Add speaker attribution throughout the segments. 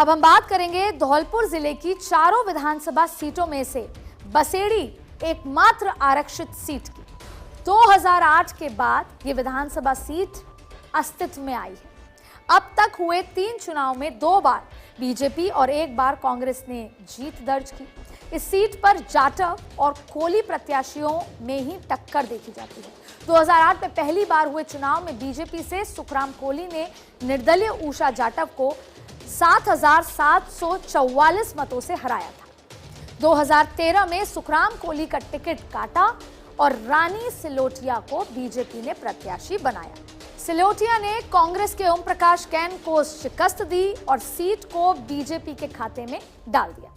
Speaker 1: अब हम बात करेंगे धौलपुर जिले की चारों विधानसभा सीटों में से बसेड़ी एकमात्र आरक्षित सीट की। 2008 के बाद ये विधानसभा सीट अस्तित्व में आई है। अब तक हुए 3 चुनाव में 2 बार बीजेपी और 1 बार कांग्रेस ने जीत दर्ज की। इस सीट पर जाटव और कोली प्रत्याशियों में ही टक्कर देखी जाती है। 2008 में पहली बार हुए चुनाव में बीजेपी से सुखराम कोली ने निर्दलीय उषा जाटव को 7,744 मतों से हराया था। 2013 में सुखराम कोली का टिकट काटा और रानी सिलोटिया को बीजेपी ने प्रत्याशी बनाया। सिलोटिया ने कांग्रेस के ओम प्रकाश कैन को शिकस्त दी और सीट को बीजेपी के खाते में डाल दिया।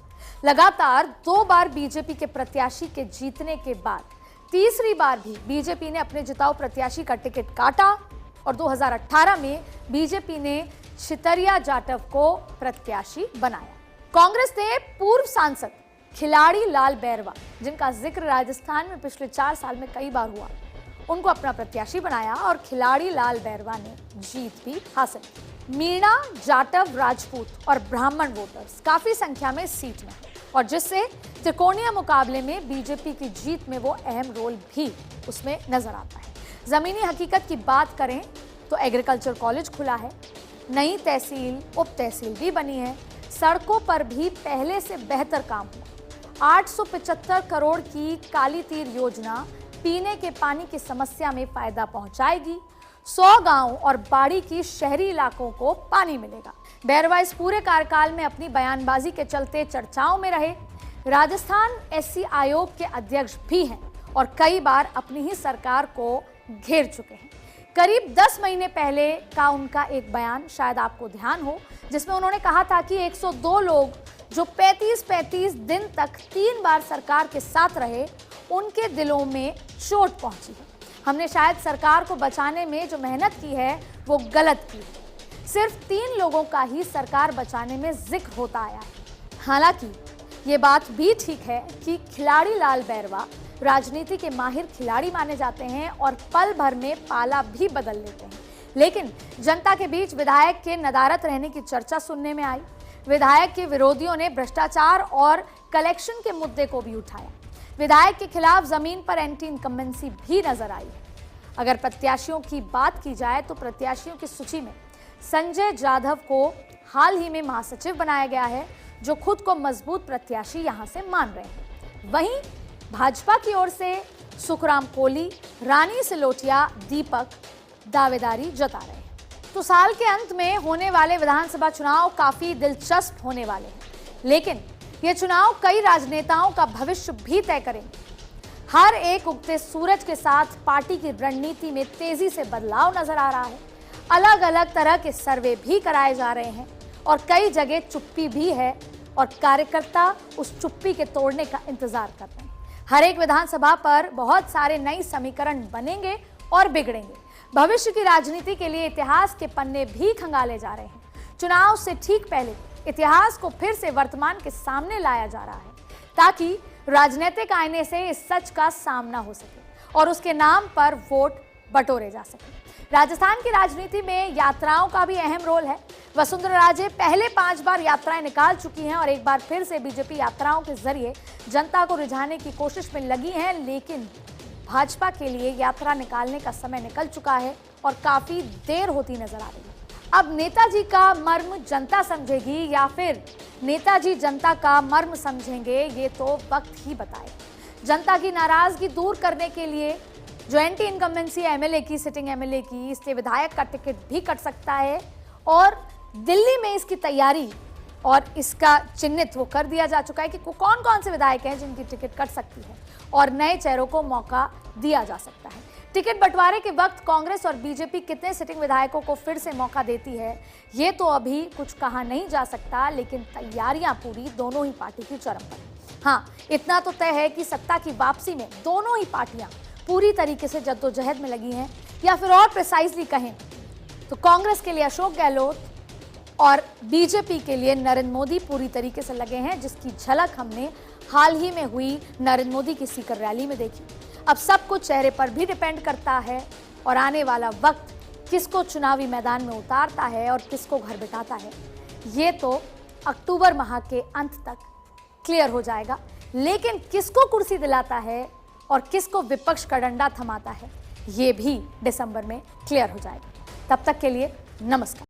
Speaker 1: लगातार 2 बार बीजेपी के प्रत्याशी के जीतने के बाद तीसरी बार भी बीजेपी ने अपने जिताऊ प्रत्याशी का टिकट काटा और 2018 में बीजेपी ने छितरिया जाटव को प्रत्याशी बनाया। कांग्रेस ने पूर्व सांसद खिलाड़ी लाल बैरवा, जिनका जिक्र राजस्थान में पिछले 4 साल में कई बार हुआ, उनको अपना प्रत्याशी बनाया और खिलाड़ी लाल बैरवा ने जीत भी हासिल की। मीणा, जाटव, राजपूत और ब्राह्मण वोटर्स काफी संख्या में सीट में है और जिससे त्रिकोणीय मुकाबले में बीजेपी की जीत में वो अहम रोल भी उसमें नजर आता है। जमीनी हकीकत की बात करें तो एग्रीकल्चर कॉलेज खुला है, नई तहसील उप तहसील भी बनी है, सड़कों पर भी पहले से बेहतर काम हुआ। 875 करोड़ की काली तीर योजना पीने के पानी की समस्या में फायदा पहुंचाएगी। 100 गांव और बाड़ी की शहरी इलाकों को पानी मिलेगा। बैरवा इस पूरे कार्यकाल में अपनी बयानबाजी के चलते चर्चाओं में रहे। राजस्थान एससी आयोग के अध्यक्ष भी हैं और कई बार अपनी ही सरकार को घेर चुके हैं। करीब 10 महीने पहले का उनका एक बयान शायद आपको ध्यान हो, जिसमें उन्होंने कहा था कि 102 लोग जो 35-35 दिन तक 3 बार सरकार के साथ रहे, उनके दिलों में चोट पहुंची है। हमने शायद सरकार को बचाने में जो मेहनत की है वो गलत की है। सिर्फ 3 लोगों का ही सरकार बचाने में जिक्र होता आया है। हालांकि ये बात भी ठीक है कि खिलाड़ी लाल बैरवा राजनीति के माहिर खिलाड़ी माने जाते हैं और पल भर में पाला भी बदल लेते हैं, लेकिन जनता के बीच विधायक के नदारत रहने की चर्चा सुनने में आई। विधायक के विरोधियों ने भ्रष्टाचार और कलेक्शन के मुद्दे को भी उठाया। विधायक के खिलाफ जमीन पर एंटी इनकम्बेंसी भी नजर आई। अगर प्रत्याशियों की बात की जाए तो प्रत्याशियों की सूची में संजय जाधव को हाल ही में महासचिव बनाया गया है, जो खुद को मजबूत प्रत्याशी यहां से मान रहे हैं। वहीं भाजपा की ओर से सुखराम कोली, रानी सिलोटिया, दीपक दावेदारी जता रहे हैं। तो साल के अंत में होने वाले विधानसभा चुनाव काफी दिलचस्प होने वाले हैं, लेकिन ये चुनाव कई राजनेताओं का भविष्य भी तय करेंगे। हर एक उगते सूरज के साथ पार्टी की रणनीति में तेजी से बदलाव नजर आ रहा है। अलग अलग तरह के सर्वे भी कराए जा रहे हैं और कई जगह चुप्पी भी है और कार्यकर्ता उस चुप्पी के तोड़ने का इंतजार कर रहे हैं। हर एक विधानसभा पर बहुत सारे नए समीकरण बनेंगे और बिगड़ेंगे। भविष्य की राजनीति के लिए इतिहास के पन्ने भी खंगाले जा रहे हैं। चुनाव से ठीक पहले इतिहास को फिर से वर्तमान के सामने लाया जा रहा है, ताकि राजनीतिक आईने से इस सच का सामना हो सके और उसके नाम पर वोट बटोरे जा सके। राजस्थान की राजनीति में यात्राओं का भी अहम रोल है। वसुंधरा राजे पहले 5 बार यात्राएं निकाल चुकी हैं और एक बार फिर से बीजेपी यात्राओं के जरिए जनता को रिझाने की कोशिश में लगी है, लेकिन भाजपा के लिए यात्रा निकालने का समय निकल चुका है और काफी देर होती नजर आ रही है। अब नेताजी का मर्म जनता समझेगी या फिर नेताजी जनता का मर्म समझेंगे, ये तो वक्त ही बताएगा। जनता की नाराजगी दूर करने के लिए जो एंटी इनकम्बेंसी एमएलए की, सिटिंग एमएलए की, इससे विधायक का टिकट भी कट सकता है और दिल्ली में इसकी तैयारी और इसका चिन्हित वो कर दिया जा चुका है कि कौन कौन से विधायक हैं जिनकी टिकट कट सकती है और नए चेहरों को मौका दिया जा सकता है। टिकट बंटवारे के वक्त कांग्रेस और बीजेपी कितने सिटिंग विधायकों को फिर से मौका देती है, ये तो अभी कुछ कहा नहीं जा सकता, लेकिन तैयारियां पूरी दोनों ही पार्टी की चरम पर। हाँ, इतना तो तय है कि सत्ता की वापसी में दोनों ही पार्टियां पूरी तरीके से जद्दोजहद में लगी हैं, या फिर और प्रिसाइजली कहें तो कांग्रेस के लिए अशोक गहलोत और बीजेपी के लिए नरेंद्र मोदी पूरी तरीके से लगे हैं, जिसकी झलक हमने हाल ही में हुई नरेंद्र मोदी की सीकर रैली में देखी। अब सब कुछ चेहरे पर भी डिपेंड करता है और आने वाला वक्त किसको चुनावी मैदान में उतारता है और किसको घर बिठाता है, ये तो अक्टूबर माह के अंत तक क्लियर हो जाएगा। लेकिन किसको कुर्सी दिलाता है और किसको विपक्ष का डंडा थमाता है, ये भी दिसंबर में क्लियर हो जाएगा। तब तक के लिए नमस्कार।